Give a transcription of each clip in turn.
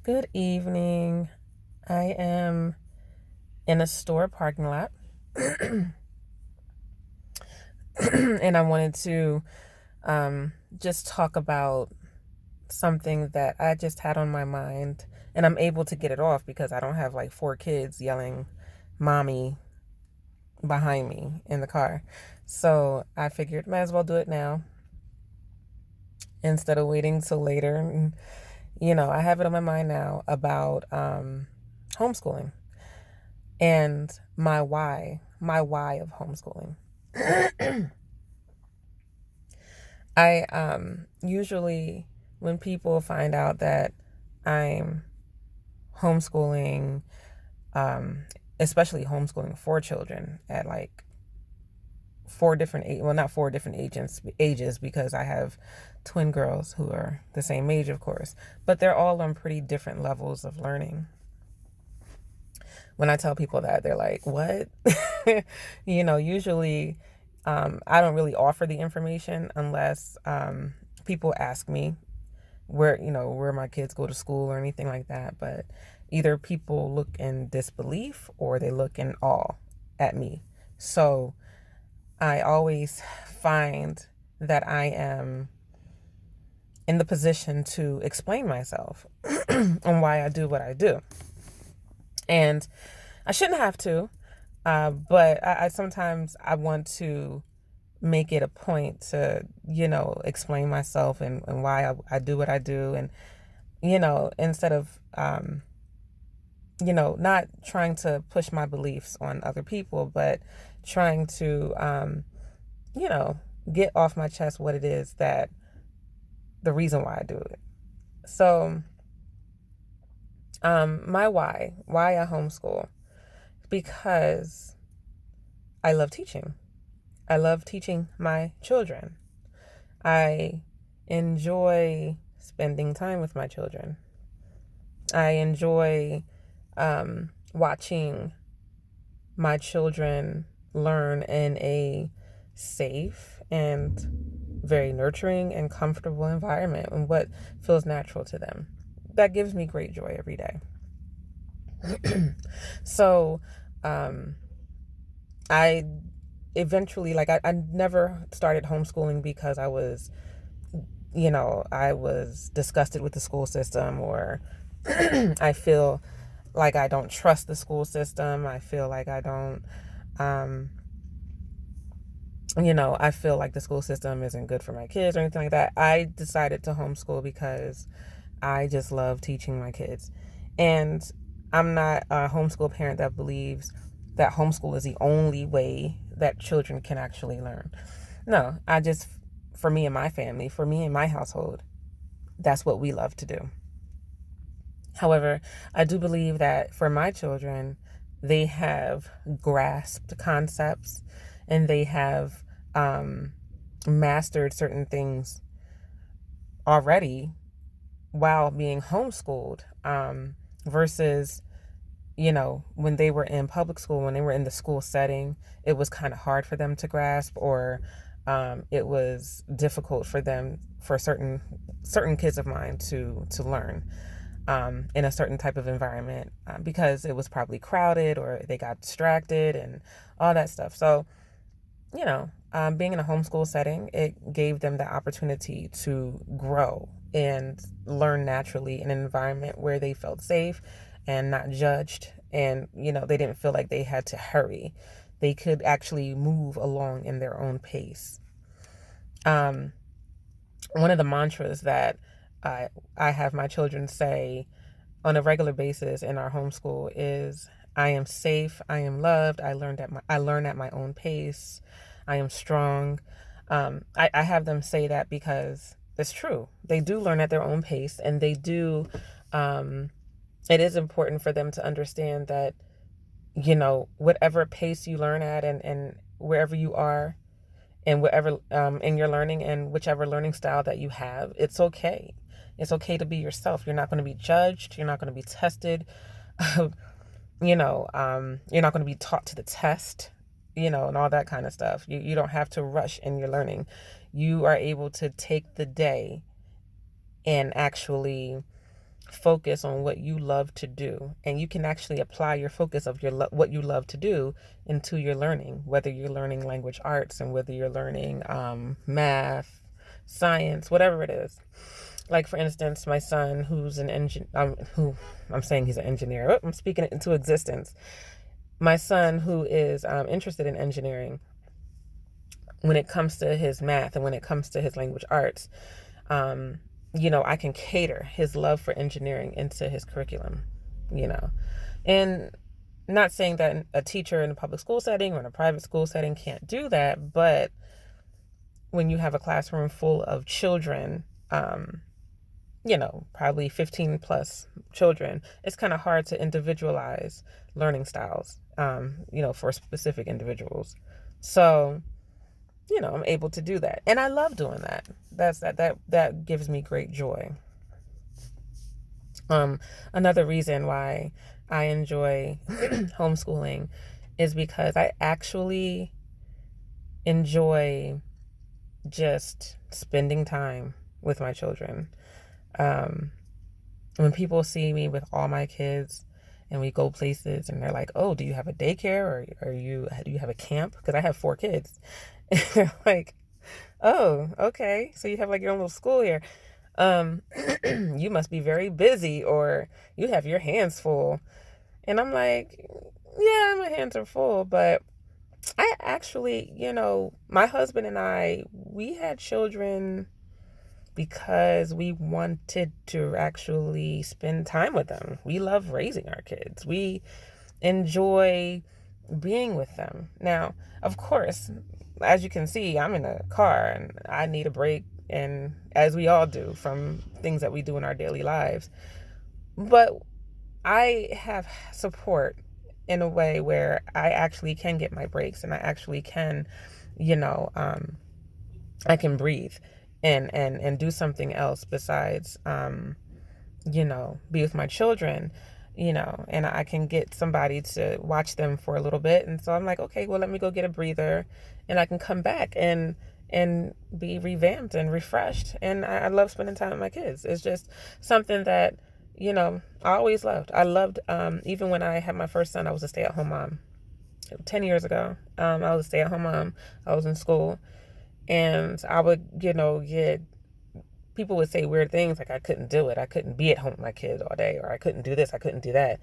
Good evening. I am in a store parking lot and I wanted to just talk about something that I just had on my mind, and I'm able to get it off because I don't have like four kids yelling mommy behind me in the car. So I figured might as well do it now instead of waiting till later. And, I have it on my mind now about homeschooling and my why of homeschooling. I usually, when people find out that I'm homeschooling, um, especially homeschooling four children at like four different well, not four different ages, because I have twin girls who are the same age, of course, but they're all on pretty different levels of learning. When I tell people that, they're like, what? Usually I don't really offer the information unless people ask me where my kids go to school or anything like that. But either people look in disbelief or they look in awe at me. So I always find that I am in the position to explain myself and why I do what I do. And I shouldn't have to, but I sometimes I want to make it a point to, explain myself and why I do what I do. And, instead of, not trying to push my beliefs on other people, but trying to, you know, get off my chest what it is that the reason why I do it. So, why I homeschool, because I love teaching. I love teaching my children. I enjoy spending time with my children. I enjoy watching my children learn in a safe and very nurturing and comfortable environment and what feels natural to them. That gives me great joy every day. So, I eventually, I never started homeschooling because I was disgusted with the school system, or I feel like I don't trust the school system. I feel like I don't, um, I feel like the school system isn't good for my kids or anything like that. I decided to homeschool because I just love teaching my kids. And I'm not a homeschool parent that believes that homeschool is the only way that children can actually learn. No, for me and my family, for me and my household, that's what we love to do. However, I do believe that for my children, they have grasped concepts and they have mastered certain things already while being homeschooled, versus, when they were in public school, when they were in the school setting, it was kind of hard for them to grasp, or it was difficult for them, for certain kids of mine to learn in a certain type of environment, because it was probably crowded or they got distracted and all that stuff. So, being in a homeschool setting, it gave them the opportunity to grow and learn naturally in an environment where they felt safe and not judged. And, they didn't feel like they had to hurry. They could actually move along in their own pace. Um, One of the mantras that I have my children say on a regular basis in our homeschool is, I am safe, I am loved, I learn at my own pace, I am strong. I have them say that because it's true. They do learn at their own pace, and they do. It is important for them to understand that, whatever pace you learn at, and wherever you are, and whatever in your learning, and whichever learning style that you have, it's okay. It's okay to be yourself. You're not going to be judged. You're not going to be tested. You're not going to be taught to the test, and all that kind of stuff. You don't have to rush in your learning. You are able to take the day and actually focus on what you love to do, and you can actually apply your focus of what you love to do into your learning, whether you're learning language arts and whether you're learning math, science, whatever it is. Like, for instance, my son, who's an engineer, who I'm saying he's an engineer. Oh, I'm speaking it into existence. My son, who is interested in engineering, when it comes to his math and when it comes to his language arts, I can cater his love for engineering into his curriculum, and not saying that a teacher in a public school setting or in a private school setting can't do that, but when you have a classroom full of children, probably 15 plus children, it's kind of hard to individualize learning styles, for specific individuals. So, I'm able to do that. And I love doing that. That gives me great joy. Another reason why I enjoy homeschooling is because I actually enjoy just spending time with my children. When people see me with all my kids and we go places and they're like, "Oh, do you have a daycare or do you have a camp?" Because I have 4 kids. And they're like, "Oh, okay. So you have like your own little school here. You must be very busy or you have your hands full." And I'm like, "Yeah, my hands are full, but I actually, my husband and I, we had children because we wanted to actually spend time with them. We love raising our kids. We enjoy being with them. Now, of course, as you can see, I'm in a car and I need a break, and as we all do from things that we do in our daily lives. But I have support in a way where I actually can get my breaks and I actually can, I can breathe and do something else besides, be with my children, and I can get somebody to watch them for a little bit. And so I'm like, okay, well, let me go get a breather and I can come back and be revamped and refreshed. And I love spending time with my kids. It's just something that, I always loved. I loved, even when I had my first son, I was a stay-at-home mom. 10 years ago, I was a stay-at-home mom. I was in school. And I would, get, people would say weird things like I couldn't do it. I couldn't be at home with my kids all day, or I couldn't do this, I couldn't do that.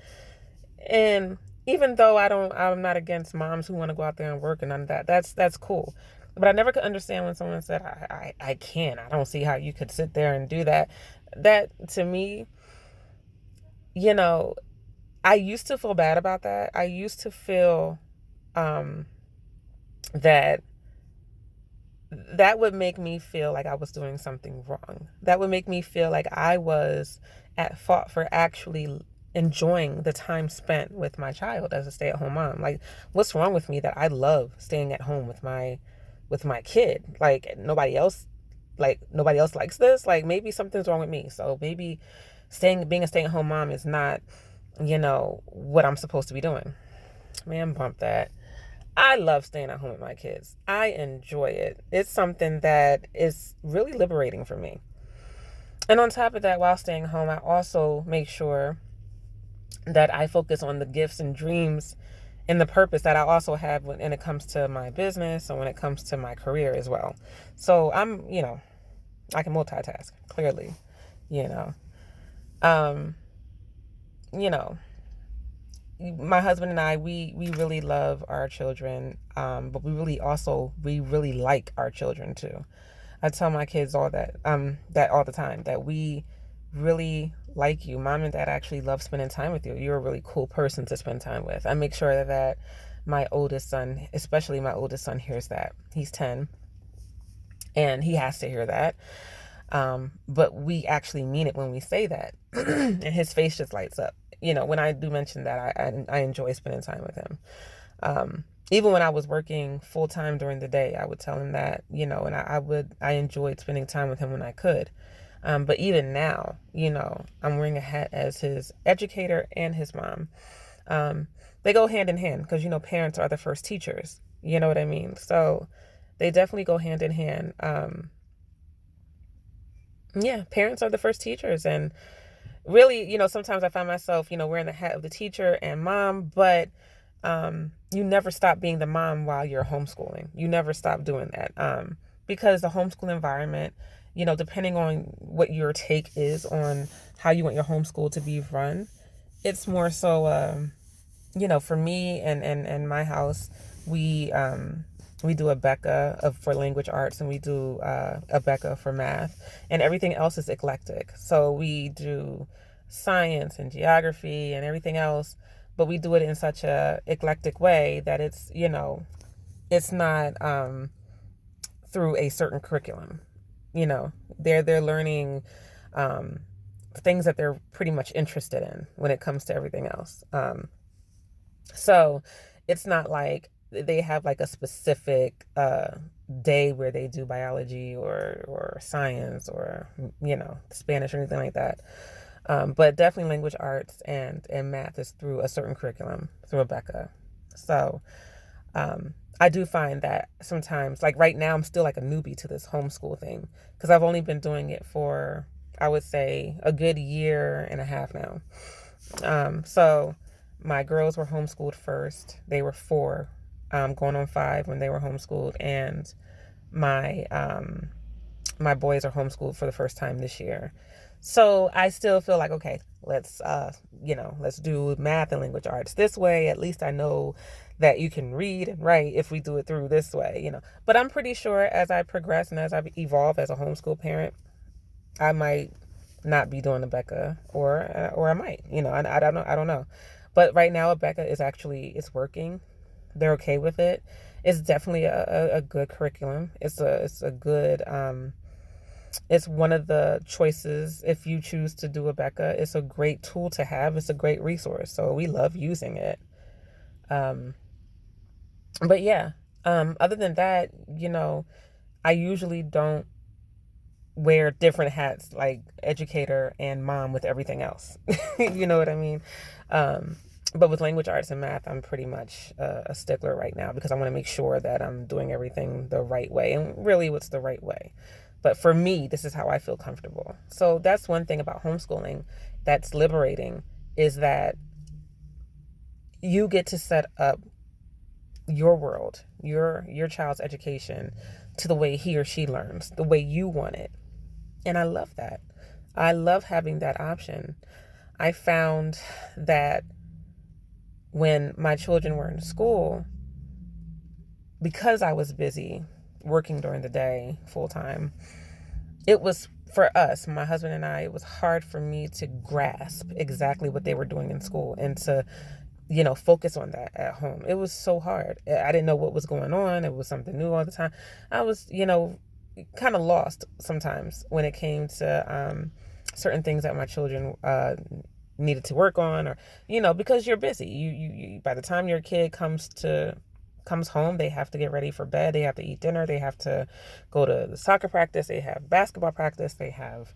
And even though I'm not against moms who want to go out there and work and none of that, that's cool. But I never could understand when someone said, I can't. I don't see how you could sit there and do that. That, to me, I used to feel bad about that. I used to feel that would make me feel like I was doing something wrong. That would make me feel like I was at fault for actually enjoying the time spent with my child as a stay-at-home mom. Like, what's wrong with me that I love staying at home with my kid? Like, nobody else likes this. Like, maybe something's wrong with me. So maybe being a stay-at-home mom is not, what I'm supposed to be doing. Man, bump that. I love staying at home with my kids. I enjoy it. It's something that is really liberating for me. And on top of that, while staying home, I also make sure that I focus on the gifts and dreams and the purpose that I also have when it comes to my business and when it comes to my career as well. So I'm, I can multitask, clearly, my husband and I, we really love our children, but we really like our children too. I tell my kids that all the time, that we really like you. Mom and dad actually love spending time with you. You're a really cool person to spend time with. I make sure that my oldest son, especially my oldest son, hears that. He's 10 and he has to hear that. But we actually mean it when we say that. And his face just lights up. When I do mention that, I enjoy spending time with him. Even when I was working full time during the day, I would tell him that, and I enjoyed spending time with him when I could. But even now, I'm wearing a hat as his educator and his mom. They go hand in hand because, parents are the first teachers. You know what I mean? So they definitely go hand in hand. Parents are the first teachers, and really, sometimes I find myself, wearing the hat of the teacher and mom, but you never stop being the mom while you're homeschooling. You never stop doing that. Because the homeschool environment, depending on what your take is on how you want your homeschool to be run, it's more so, for me and my house, we do a Becca for language arts, and we do a Becca for math, and everything else is eclectic. So we do science and geography and everything else, but we do it in such a eclectic way that it's not through a certain curriculum. They're learning things that they're pretty much interested in when it comes to everything else. So it's not like they have like a specific day where they do biology or science or Spanish or anything like that. But definitely language arts and math is through a certain curriculum, through Rebecca. So I do find that sometimes, like right now, I'm still like a newbie to this homeschool thing because I've only been doing it for, I would say, a good year and a half now. So my girls were homeschooled first. They were 4, going on 5 when they were homeschooled, and my my boys are homeschooled for the first time this year. So I still feel like, okay, let's do math and language arts this way. At least I know that you can read and write if we do it through this way. But I'm pretty sure as I progress and as I evolve as a homeschool parent, I might not be doing a Becca, or I might, I don't know. I don't know. But right now, Becca it's working. They're okay with it. It's definitely a good curriculum. It's a good, it's one of the choices if you choose to do a Becca. It's a great tool to have. It's a great resource. So we love using it. But yeah, other than that, I usually don't wear different hats like educator and mom with everything else. You know what I mean? But with language arts and math, I'm pretty much a stickler right now because I want to make sure that I'm doing everything the right way. And really, what's the right way? But for me, this is how I feel comfortable. So that's one thing about homeschooling that's liberating, is that you get to set up your world, your child's education to the way he or she learns, the way you want it. And I love that. I love having that option. I found that when my children were in school, because I was busy working during the day full time, it was, for us, my husband and I, it was hard for me to grasp exactly what they were doing in school and to, focus on that at home. It was so hard. I didn't know what was going on. It was something new all the time. I was, kind of lost sometimes when it came to certain things that my children needed to work on, or because you're busy. You by the time your kid comes home, they have to get ready for bed, they have to eat dinner, they have to go to the soccer practice, they have basketball practice, they have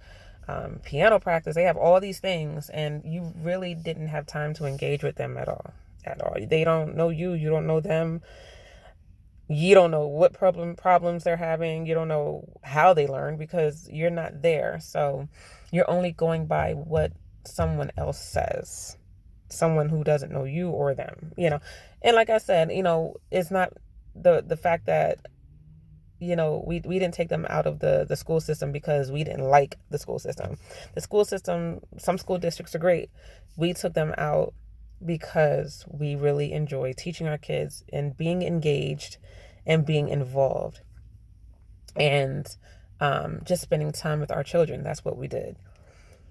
piano practice, they have all these things, and you really didn't have time to engage with them at all. They don't know you, you don't know them. You don't know what problems they're having. You don't know how they learn because you're not there. So you're only going by what someone else says, someone who doesn't know you or them, And like I said, it's not the fact that, we didn't take them out of the school system because we didn't like the school system. The school system, some school districts are great. We took them out because we really enjoy teaching our kids and being engaged and being involved and just spending time with our children. That's what we did.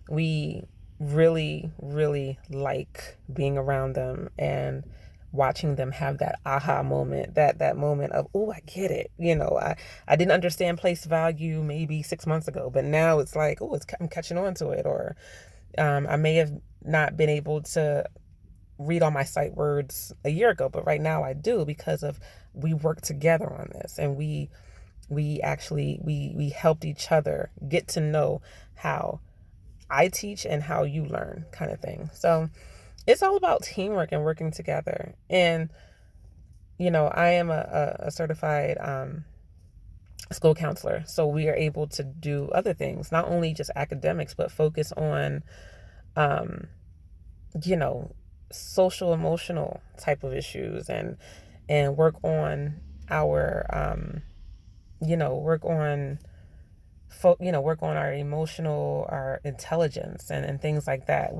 We really, really like being around them and watching them have that aha moment, that moment of, oh, I get it. I didn't understand place value maybe 6 months ago, but now it's like, oh, I'm catching on to it. Or I may have not been able to read all my sight words a year ago, but right now I do, because of we worked together on this, and we actually we helped each other get to know how I teach and how you learn, kind of thing. So it's all about teamwork and working together. And I am a certified school counselor, so we are able to do other things, not only just academics, but focus on um, you know, social emotional type of issues, and work on our work on work on our emotional, our intelligence, and things like that.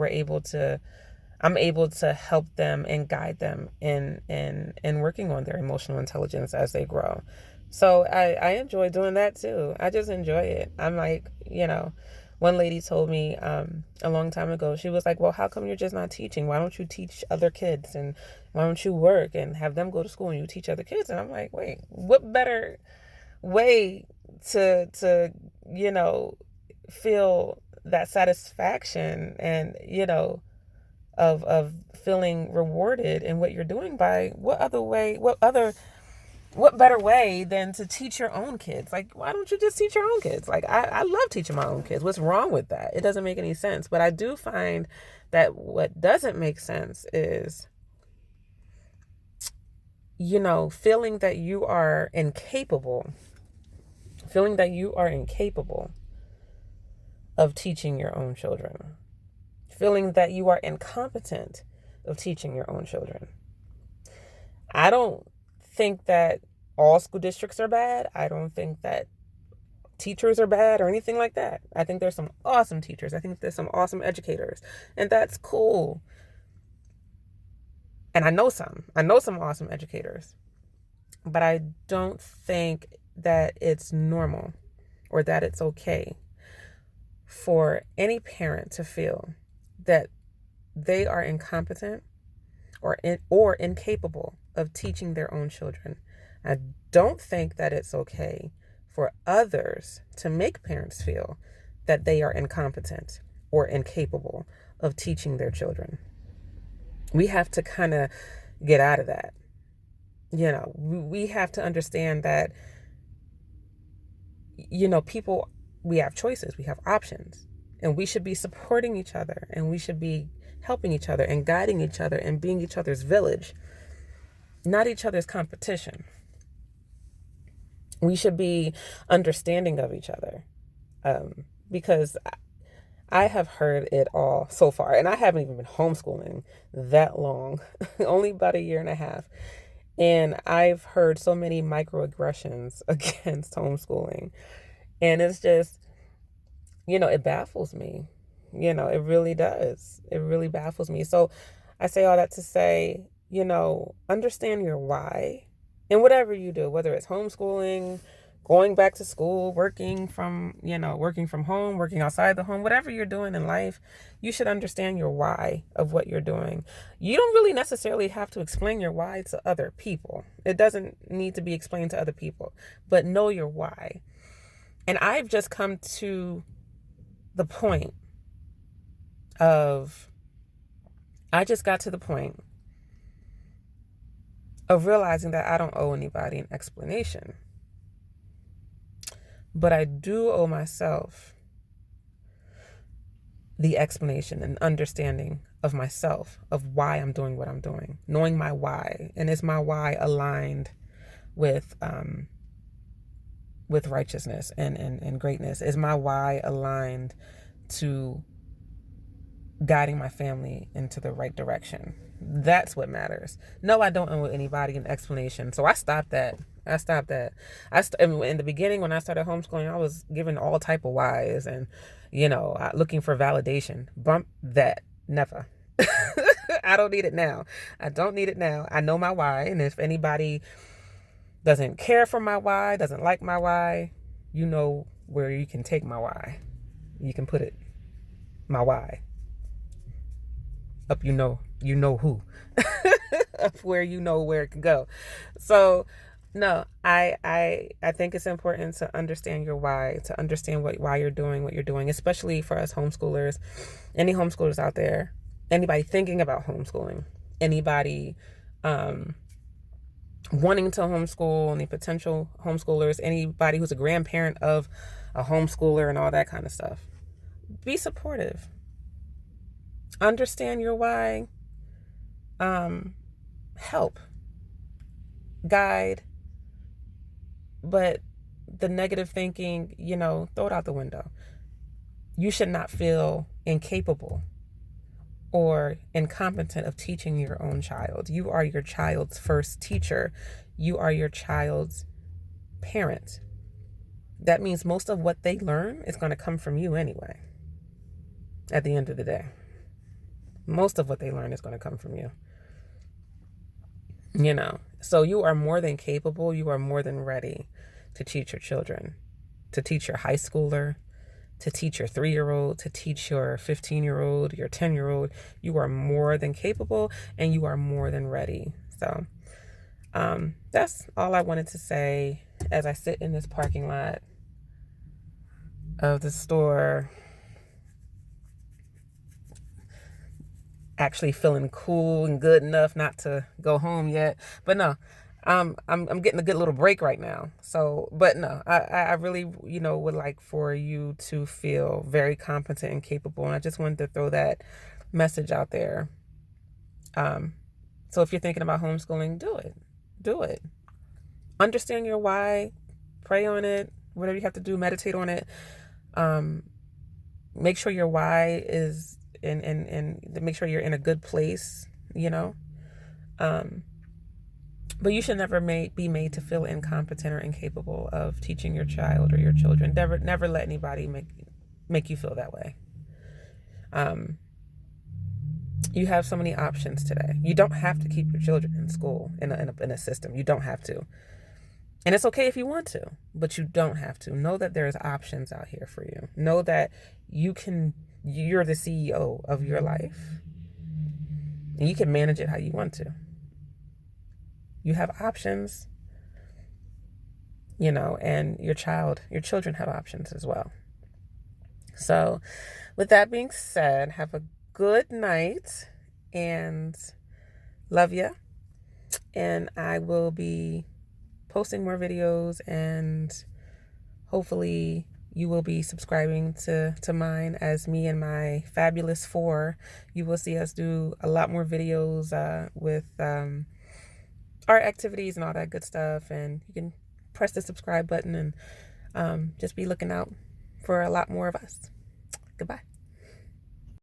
I'm able to help them and guide them in working on their emotional intelligence as they grow. So I enjoy doing that too. I just enjoy it. I'm like, one lady told me a long time ago, she was like, well, how come you're just not teaching? Why don't you teach other kids? And why don't you work and have them go to school and you teach other kids? And I'm like, wait, what better way to feel that satisfaction and of feeling rewarded in what you're doing by what better way than to teach your own kids? Like, why don't you just teach your own kids? Like, I love teaching my own kids. What's wrong with that? It doesn't make any sense. But I do find that what doesn't make sense is, feeling that you are incapable of teaching your own children, feeling that you are incompetent of teaching your own children. I don't think that all school districts are bad. I don't think that teachers are bad or anything like that. I think there's some awesome teachers. I think there's some awesome educators, and that's cool. And I know some awesome educators, but I don't think that it's normal or that it's okay for any parent to feel that they are incompetent or incapable of teaching their own children. I don't think that it's okay for others to make parents feel that they are incompetent or incapable of teaching their children. We have to kind of get out of that. We have to understand that, people, we have choices, we have options, and we should be supporting each other, and we should be helping each other and guiding each other and being each other's village, not each other's competition. We should be understanding of each other, because I have heard it all so far, and I haven't even been homeschooling that long, only about a year and a half. And I've heard so many microaggressions against homeschooling. And it's just, it baffles me. It really does. It really baffles me. So I say all that to say, understand your why in whatever you do, whether it's homeschooling, going back to school, working from home, working outside the home, whatever you're doing in life, you should understand your why of what you're doing. You don't really necessarily have to explain your why to other people. It doesn't need to be explained to other people, but know your why. And I've just come to the point of, I just got to the point of realizing that I don't owe anybody an explanation. But I do owe myself the explanation and understanding of myself, of why I'm doing what I'm doing, knowing my why. And is my why aligned with righteousness and greatness? Is my why aligned to guiding my family into the right direction? That's what matters. No, I don't owe anybody an explanation. So I stopped that. In the beginning, when I started homeschooling, I was given all type of whys and, looking for validation. Bump that. Never. I don't need it now. I know my why. And if anybody doesn't care for my why, doesn't like my why, you know where you can take my why. You can put it, my why, up who. Up where where it can go. So no, I think it's important to understand your why, to understand why you're doing what you're doing, especially for us homeschoolers. Any homeschoolers out there, anybody thinking about homeschooling, anybody wanting to homeschool, any potential homeschoolers, anybody who's a grandparent of a homeschooler and all that kind of stuff. Be supportive. Understand your why. Help. Guide. But the negative thinking, throw it out the window. You should not feel incapable or incompetent of teaching your own child. You are your child's first teacher. You are your child's parent. That means most of what they learn is going to come from you anyway. At the end of the day, most of what they learn is going to come from you. So you are more than capable. You are more than ready to teach your children, to teach your high schooler, to teach your 3-year-old, to teach your 15-year-old, your 10-year-old. You are more than capable, and you are more than ready. So that's all I wanted to say as I sit in this parking lot of the store, actually feeling cool and good enough not to go home yet. But no, I'm getting a good little break right now. So, but no, I really, would like for you to feel very competent and capable. And I just wanted to throw that message out there. So if you're thinking about homeschooling, do it. Understand your why, pray on it, whatever you have to do, meditate on it. Make sure your why is and make sure you're in a good place, but you should never be made to feel incompetent or incapable of teaching your child or your children. Never let anybody make you feel that way. You have so many options today. You don't have to keep your children in school in a system. You don't have to. And it's okay if you want to, but you don't have to. Know that there's options out here for you. Know that you're the CEO of your life, and you can manage it how you want to. You have options, and your children have options as well. So with that being said, have a good night and love you. And I will be posting more videos, and hopefully you will be subscribing to mine as me and my fabulous 4. You will see us do a lot more videos with art activities and all that good stuff. And you can press the subscribe button and just be looking out for a lot more of us. Goodbye.